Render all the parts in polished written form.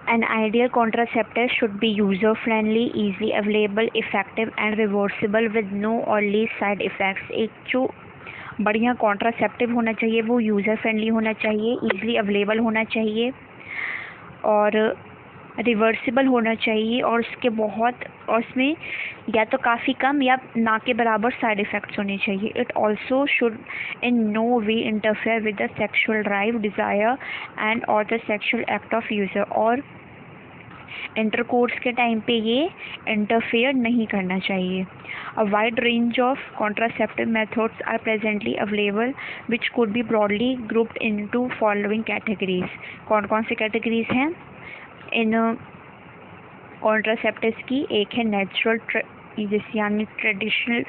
An ideal contraceptive should be user-friendly, easily available, effective and reversible with no or least side effects. एक जो बढ़िया contraceptive होना चाहिए वो यूज़र फ्रेंडली होना चाहिए, ईज़िली अवेलेबल होना चाहिए और रिवर्सिबल होना चाहिए और उसमें या तो काफ़ी कम या ना के बराबर साइड इफ़ेक्ट्स होने चाहिए. It also should in no way interfere with the sexual drive, desire and और the sexual act of user. और इंटरकोर्स के टाइम पे ये इंटरफेयर नहीं करना चाहिए. A wide range of contraceptive methods are presently available which could be broadly grouped into following categories. कौन कौन सी कैटेगरीज हैं इन कॉन्ट्रासेप्टिव्स की? एक है नेचुरल, यानी ट्रेडिशनल,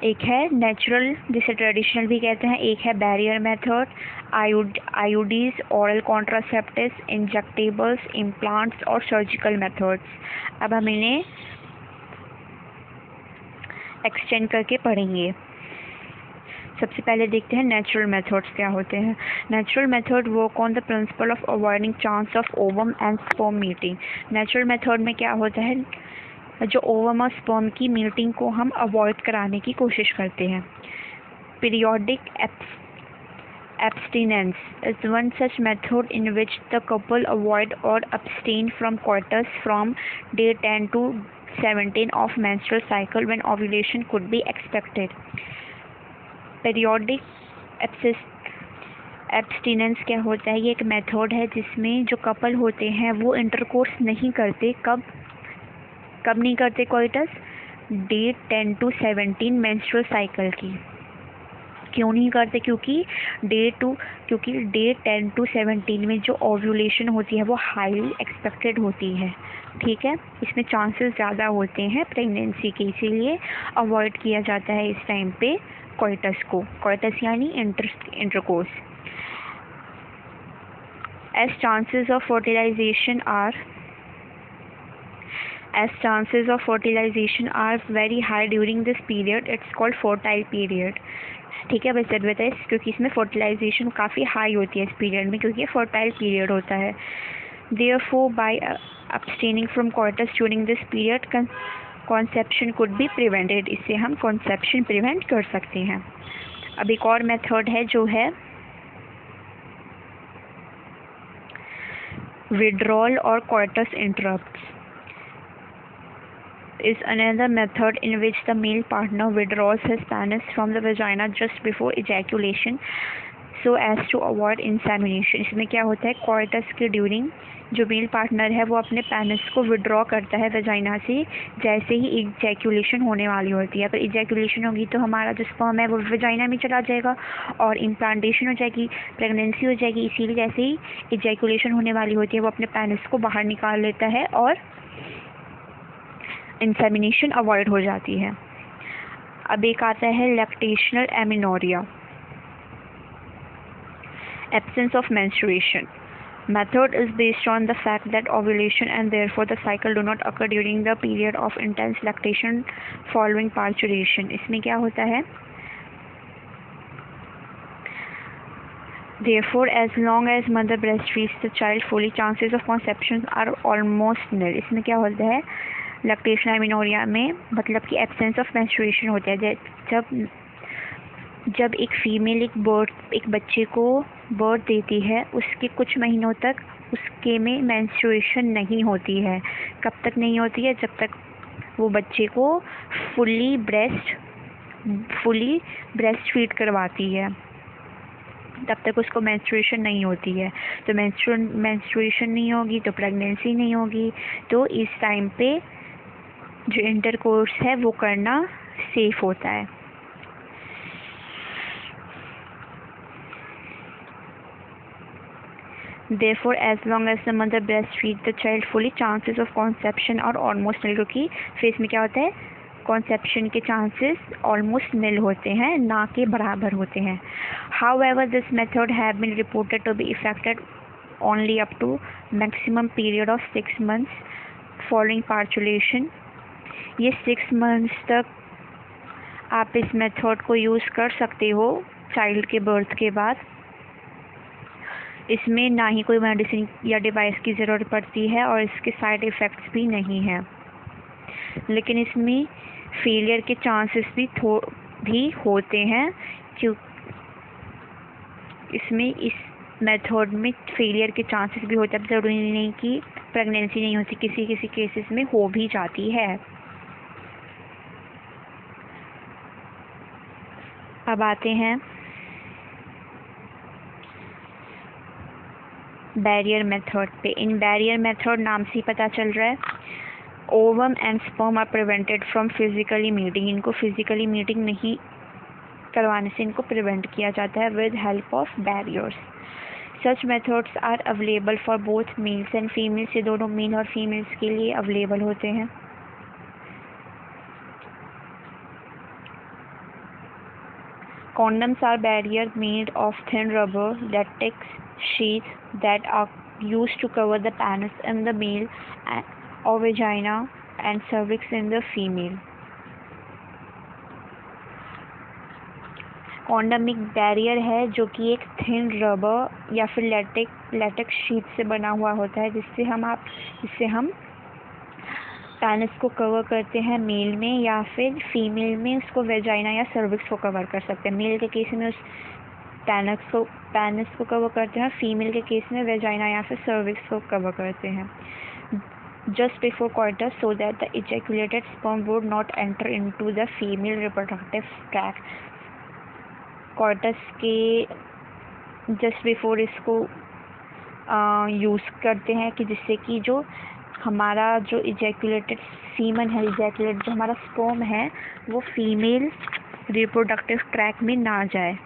एक है नेचुरल जिसे ट्रेडिशनल भी कहते हैं, एक है barrier method, IUDs, oral contraceptives, injectables, implants और सर्जिकल मेथड्स. अब हम इन्हें एक्सटेंड करके पढ़ेंगे. सबसे पहले देखते हैं नेचुरल मेथड्स क्या होते हैं. Natural method work on the principle of avoiding chance of ovum and sperm meeting. Natural method में क्या होता है, जो ओवम और स्पर्म की मीटिंग को हम अवॉइड कराने की कोशिश करते हैं. Periodic abstinence is one such method in which the couple avoid or abstain from coitus from day 10 to 17 of menstrual cycle when ovulation could be expected. Periodic abstinence क्या होता है? ये एक मेथड है जिसमें जो कपल होते हैं वो इंटरकोर्स नहीं करते. कब नहीं करते coitus? Day 10 to 17 menstrual cycle की. क्यों नहीं करते? क्योंकि डे 10 to 17 में जो ओव्यूलेशन होती है वो हाईली एक्सपेक्टेड होती है. ठीक है, इसमें चांसेस ज़्यादा होते हैं प्रेगनेंसी के, इसीलिए अवॉइड किया जाता है इस टाइम पे कोइटस को. कोइटस यानी intercourse. As chances of fertilization are very high during this period, it's called fertile period. ठीक है, वैसे बताइए क्योंकि इसमें फर्टिलाइजेशन काफ़ी हाई होती है इस पीरियड में, क्योंकि ये फर्टाइल पीरियड होता है. Therefore, by abstaining from coitus during this period, conception could be prevented. इससे हम conception prevent कर सकते हैं. अब एक और मेथड है जो है withdrawal or coitus interrupts. Is another method in which the male partner withdraws his penis from the vagina just before ejaculation so as to avoid insemination. इसमें क्या होता है, कोइटस के ड्यूरिंग जो मेल पार्टनर है वो अपने पेनिस को विड्रॉ करता है वेजाइना से जैसे ही इजैकुलेशन होने वाली होती है. अगर इजैकुलेशन होगी तो हमारा जो स्पर्म है वो वेजाइना में चला जाएगा और इम्प्लांटेशन हो जाएगी, प्रेगनेंसी हो जाएगी. इसीलिए जैसे ही इजैकुलेशन होने वाली होती है वो अपने पेनिस को बाहर निकाल लेता है और इंसेमिनेशन अवॉइड हो जाती है. अब एक आता है lactational amenorrhoea, absence of menstruation. Method is based on the fact that ovulation and therefore the cycle do not occur during the period of intense lactation following parturition. इसमें क्या होता है? Therefore, as long as mother breastfeeds the child fully, chances of conception are almost nil. इसमें क्या होता है? Lactational amenorrhoea में मतलब कि एब्सेंस ऑफ मेंस्ट्रुएशन होता है. जब एक फीमेल एक बच्चे को बर्थ देती है उसके कुछ महीनों तक उसके में मेंस्ट्रुएशन नहीं होती है. कब तक नहीं होती है? जब तक वो बच्चे को फुली ब्रेस्ट फीड करवाती है तब तक उसको मेंस्ट्रुएशन नहीं होती है. तो मेंस्ट्रुएशन नहीं होगी तो प्रेगनेंसी नहीं होगी. तो इस टाइम पे जो इंटरकोर्स है वो करना सेफ होता है. Therefore, as long as the mother breastfeeds the child fully, chances of conception are almost nil. क्योंकि फेस में क्या होता है, conception के chances almost nil होते हैं, ना के बराबर होते हैं. However, this method have been reported to be effective only up to maximum period of 6 months following parturition. ये 6 months तक आप इस मेथड को यूज़ कर सकते हो चाइल्ड के बर्थ के बाद. इसमें ना ही कोई मेडिसिन या डिवाइस की ज़रूरत पड़ती है और इसके साइड इफ़ेक्ट्स भी नहीं हैं, लेकिन इसमें फेलियर के चांसेस भी होते हैं, क्यों इसमें इस मेथड में फेलियर के चांसेस भी होते हैं। ज़रूरी नहीं कि प्रेगनेंसी नहीं होती, किसी किसी केसेस में हो भी जाती है। अब आते हैं बैरियर मेथड पे। इन बैरियर मेथड नाम से ही पता चल रहा है, ovum and sperm are prevented from physically meeting. इनको फिजिकली मीटिंग नहीं करवाने से इनको प्रिवेंट किया जाता है with help of barriers. Such methods are available for both males and females. ये दोनों मेल और फीमेल्स के लिए अवेलेबल होते हैं। Condoms are barriers made of thin rubber latex sheaths that are used to cover the penis in the male or vagina and cervix in the female. Condom एक barrier है जो कि एक थिन रबर या फिर latex sheet से बना हुआ होता है, जिससे हम पेनिस को कवर करते हैं मेल में, या फिर फीमेल में उसको वेजाइना या सर्विक्स को कवर कर सकते हैं। मेल के केस में उस पेनिस को कवर करते हैं, फीमेल के केस में वेजाइना या फिर सर्विक्स को कवर करते हैं। Just before coitus so that the ejaculated sperm would not enter into the female reproductive tract. Coitus के जस्ट बिफोर इसको यूज़ करते हैं कि जिससे कि जो हमारा जो इजैक्युलेटेड सीमन है, जो हमारा स्पर्म है, वो फीमेल रिप्रोडक्टिव ट्रैक में ना जाए।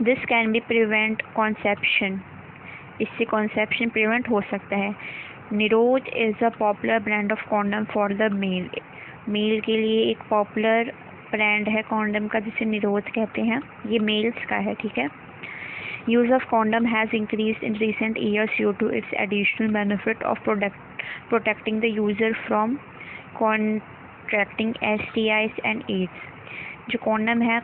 This can be prevent conception. इससे कॉन्सेप्शन प्रिवेंट हो सकता है। Nirodh is a popular brand of condom for the male. Male के लिए एक पॉपुलर ब्रांड है कॉन्डम का जिसे निरोध कहते हैं। ये मेल्स का है, ठीक है। Use of condom has increase in recent years due to its additional benefit of protecting the user from contracting STIs and AIDS. जो कॉन्डम है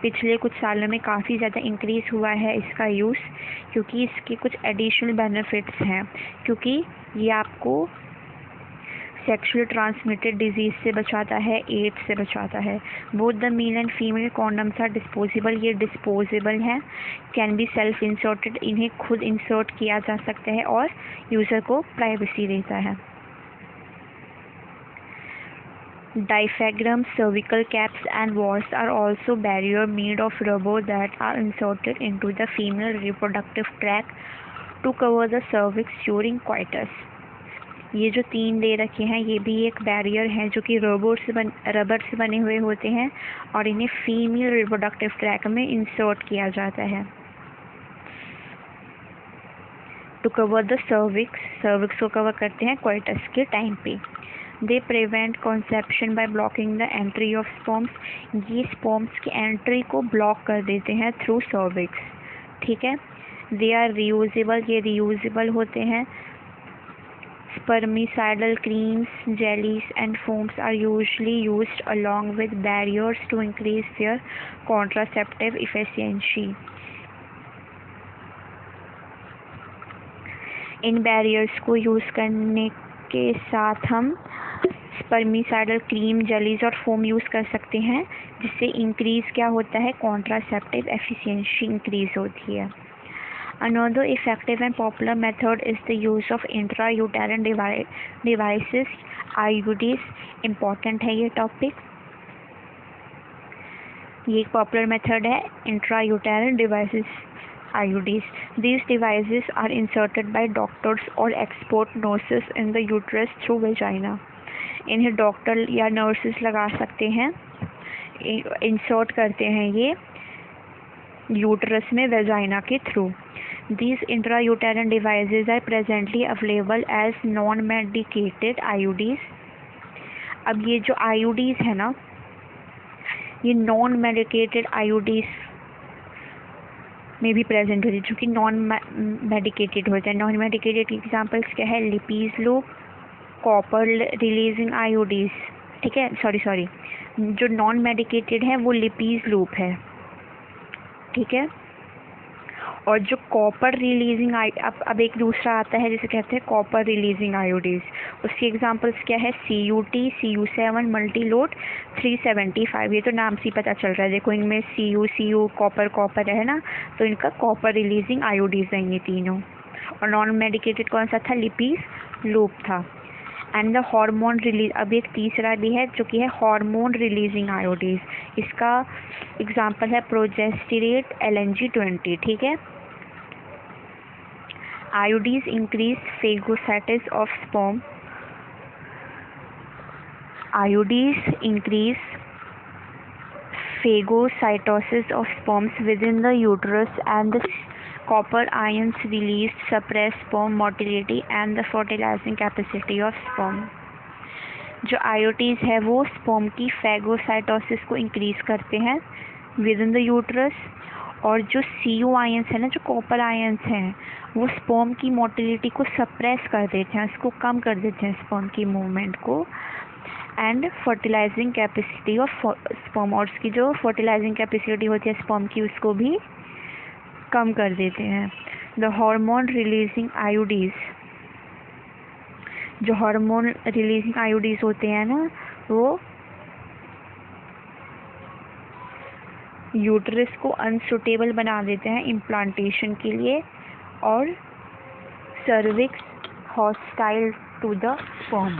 पिछले कुछ सालों में काफ़ी ज़्यादा इंक्रीज़ हुआ है इसका यूज़, क्योंकि इसके कुछ एडिशनल बेनिफिट्स हैं, क्योंकि ये आपको सेक्सुअली ट्रांसमिटेड डिजीज़ से बचाता है, एड्स से बचाता है। Both the male and female condoms are disposable. ये डिस्पोजेबल हैं, कैन बी सेल्फ इंसर्टेड। इन्हें खुद इंसर्ट किया जा सकता है और यूज़र को प्राइवेसी देता है। Diaphragm, cervical caps and walls are also barrier made of rubber that are inserted into the female reproductive tract to cover the cervix during coitus. ये जो 3 दे रखे हैं ये भी एक बैरियर हैं जो कि रबर से बने हुए होते हैं और इन्हें फीमेल रिप्रोडक्टिव ट्रैक में इंसर्ट किया जाता है टू कवर द सर्विक्स को कवर करते हैं कोइटस के टाइम पे। They prevent conception by blocking the entry of sperms. ये स्पर्म्स की एंट्री को ब्लॉक कर देते हैं थ्रू सर्विक्स, ठीक है। They are reusable. ये रीयूजेबल होते हैं। Spermicidal creams, jellies and foams are usually used along with barriers to increase their contraceptive efficiency. In barriers को यूज़ करने के साथ हम स्पर्मिसाइडल क्रीम, जेलीज और फोम यूज़ कर सकते हैं, जिससे इंक्रीज़ क्या होता है, कॉन्ट्रासेप्टिव एफिशिएंसी इंक्रीज़ होती है। Another effective and popular method is the use of intrauterine devices, IUDs. Important है ये टॉपिक। ये एक पॉपुलर मेथड है, intrauterine devices, IUDs. These devices are inserted by doctors or expert nurses in the uterus through vagina. इन्हें doctor या nurses लगा सकते हैं, इंसर्ट करते हैं ये यूटरस में वेजाइना के through. These intrauterine devices are presently available as non-medicated IUDs. अब ये जो IUDs है ना, ये नॉन मेडिकेटेड IUDs में भी प्रेजेंट होती है, जो कि नॉन मेडिकेटेड होते हैं। नॉन मेडिकेटेड एग्जाम्पल्स क्या है, लिपीज लूप, कॉपर रिलीजिंग IUDs, ठीक है, सॉरी, जो नॉन मेडिकेटेड है वो लिपीज लूप है, ठीक है। और जो कॉपर रिलीजिंग अब एक दूसरा आता है जिसे कहते हैं कॉपर रिलीजिंग आयोडीज। उसकी एग्जांपल्स क्या है, CuT, Cu7, मल्टीलोड 375। ये तो नाम से ही पता चल रहा है, देखो इनमें Cu कॉपर है ना, तो इनका कॉपर रिलीजिंग आयोडीज हैं ये तीनों। और नॉन मेडिकेटेड कौन सा था, लिपीज लूप था। एंड द हार्मोन रिलीज, अब एक तीसरा भी है जो कि है हार्मोन रिलीजिंग आयोडीज। इसका एग्जांपल है प्रोजेस्टेरेट, LNG-20, ठीक है। Iodines increase phagocytosis of sperm. Iodines increase phagocytosis of sperms within the uterus, and the copper ions released suppress sperm motility and the fertilizing capacity of sperm. जो आयोडीज है वो sperm की phagocytosis को increase करते हैं with in the uterus, और जो Cu ions है ना, जो कॉपर आयंस हैं, वो स्पर्म की मोटिलिटी को सप्रेस कर देते हैं, इसको कम कर देते हैं स्पर्म की मूवमेंट को। And fertilising capacity of sperm, और उसकी जो फर्टिलाइजिंग कैपेसिटी होती है स्पर्म की, उसको भी कम कर देते हैं। द हार्मोन रिलीजिंग आयोडीज, जो हार्मोन रिलीजिंग आयोडीज होते हैं ना, वो यूट्रस को अनसुटेबल बना देते हैं इम्प्लांटेशन के लिए, और cervix hostile to the sperm.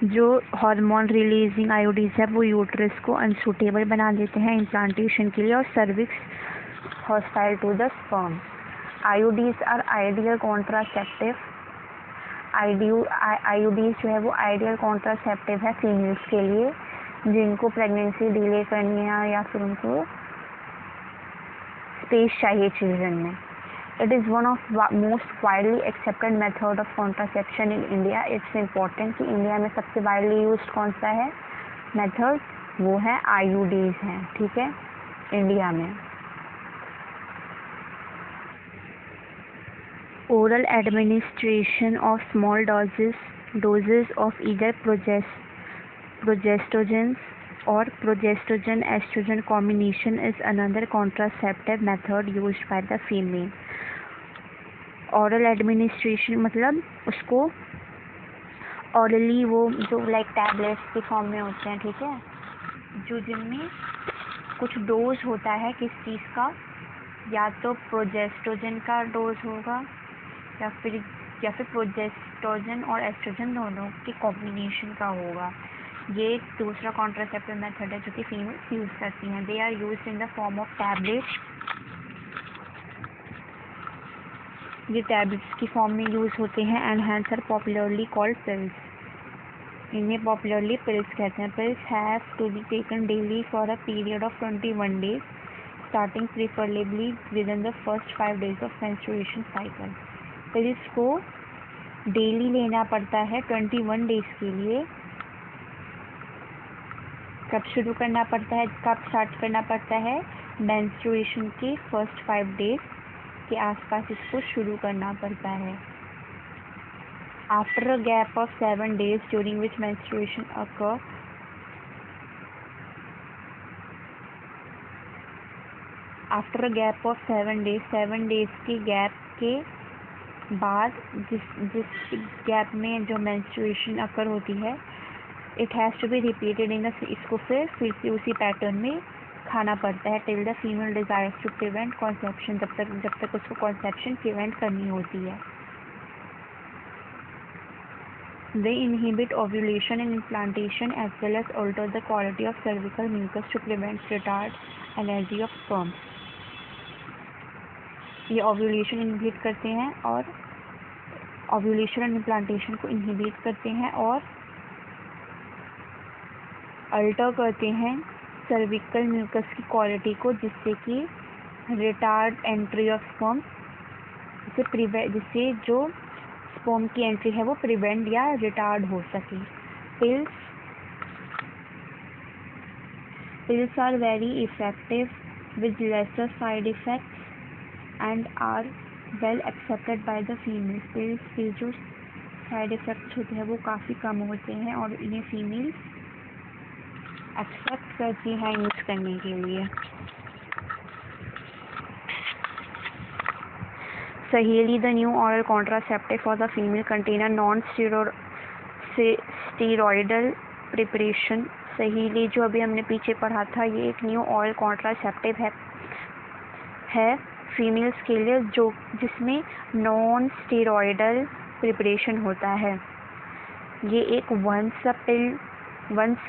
जो हार्मोन रिलीजिंग आयोडीज है वो यूट्रस को अनसुटेबल बना देते हैं इम्प्लांटेशन के लिए, और cervix hostile to the sperm. IUDs are ideal contraceptive, IUDs जो है वो आइडियल कॉन्ट्रासेप्टिव है फीमेल्स के लिए जिनको प्रेगनेंसी डिले करनी है या फिर उनको स्पेस चाहिए चिल्ड्रन में। It is one of most widely accepted method of contraception in India. It's important कि इंडिया में सबसे वाइडली यूज्ड कौन सा है मेथड, वो है आयोडीज हैं, ठीक है, इंडिया में। Oral administration of small doses of either progestogens or progestogen-estrogen combination is another contraceptive method used by the female. Oral administration मतलब उसको orally, वो जो लाइक टैबलेट्स के फॉर्म में होते हैं, ठीक है, जो जिनमें कुछ डोज होता है किस चीज़ का, या तो प्रोजेस्टोजन का डोज होगा या फिर प्रोजेस्टोजन और एस्ट्रोजन दोनों के कॉम्बिनेशन का होगा। ये एक दूसरा कॉन्ट्रासेप्टिव मेथड है जो कि फीमेल्स यूज़ करती हैं। They are used in the form of tablets, ये टैबलेट्स की फॉर्म में यूज़ होते हैं, and hence are popularly called pills. इन्हें पॉपुलरली पिल्स कहते हैं। Pills have to be taken daily for a period of 21 days, starting preferably within the first 5 days of menstruation cycle. Pills को daily लेना पड़ता है 21 days के लिए। कब शुरू करना पड़ता है, कब स्टार्ट करना पड़ता है, मेंस्ट्रुएशन के फर्स्ट 5 days के आसपास इसको शुरू करना पड़ता है। After a gap of 7 days during which menstruation occur, after a gap of 7 days, 7 days के गैप के बाद, जिस गैप में जो मेंस्ट्रुएशन अकर होती है, it has to be repeated in the, इसको फिर से उसी पैटर्न में खाना पड़ता है till the female desires to prevent conception, जब तक उसको कॉन्सेप्शन प्रिवेंट करनी होती है। They inhibit ovulation and implantation as well as alter the quality of cervical mucus to prevent retard energy of sperm. ये ओव्यूलेशन इनहिबिट करते हैं, और ओव्यूलेशन एंड इम्प्लांटेशन को इनहिबिट करते हैं और अल्टर करते हैं सर्विकल म्यूकस की क्वालिटी को, जिससे कि रिटार्ड एंट्री ऑफ स्पर्म, जिससे जो स्पर्म की एंट्री है वो प्रिवेंट या रिटार्ड हो सके। Pills are very effective with lesser side effects and are well accepted by the female. Pills के जो साइड इफ़ेक्ट्स होते हैं वो काफ़ी कम होते हैं और इन्हें फीमेल एक्सेप्ट करती हैं यूज़ करने के लिए। Saheli, the new oral contraceptive for the female, contain a non-steroidal preparation। सहेली जो अभी हमने पीछे पढ़ा था, ये एक न्यू ऑयल कॉन्ट्रासेप्टिव है फीमेल्स के लिए, जो जिसमें नॉन स्टेरॉयडल प्रिपरेशन होता है। ये एक वंस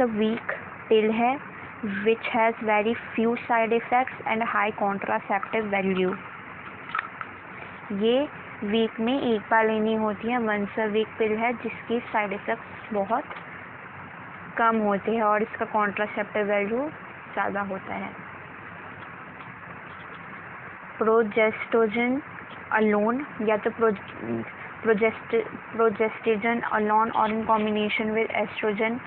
अ वीक पिल है which has very few side effects and high contraceptive value. ये वीक में एक बार लेनी होती है, वंस अ वीक पिल है जिसकी साइड इफ़ेक्ट्स बहुत कम होते हैं और इसका कॉन्ट्रासेप्टिव वैल्यू ज़्यादा होता है। प्रोजेस्टेरोन अलोन या तो प्रोजेस्टेरोन अलोन और in combination with oestrogen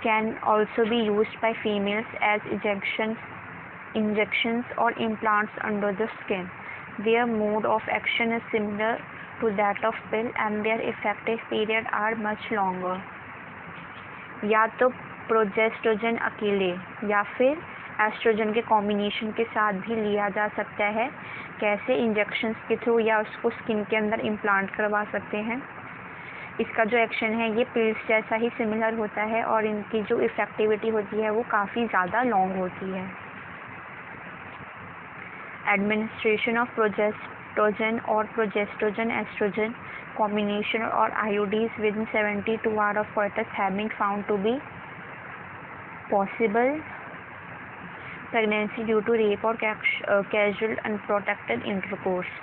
can also be used by females as injections or implants under the skin. Their mode of action is similar to that of pill and their effective period are much longer. या तो progesterone अकेले या फिर oestrogen के combination के साथ भी लिया जा सकता है। कैसे? इंजेक्शंस के थ्रू या उसको स्किन के अंदर इम्प्लांट करवा सकते हैं। इसका जो एक्शन है ये पिल्स जैसा ही सिमिलर होता है और इनकी जो इफ़ेक्टिविटी होती है वो काफ़ी ज़्यादा लॉन्ग होती है। Administration of progestogen or progestogen-estrogen combination or IUDs within 72 hours of coitus have been found to be possible pregnancy due to rape or casual unprotected intercourse।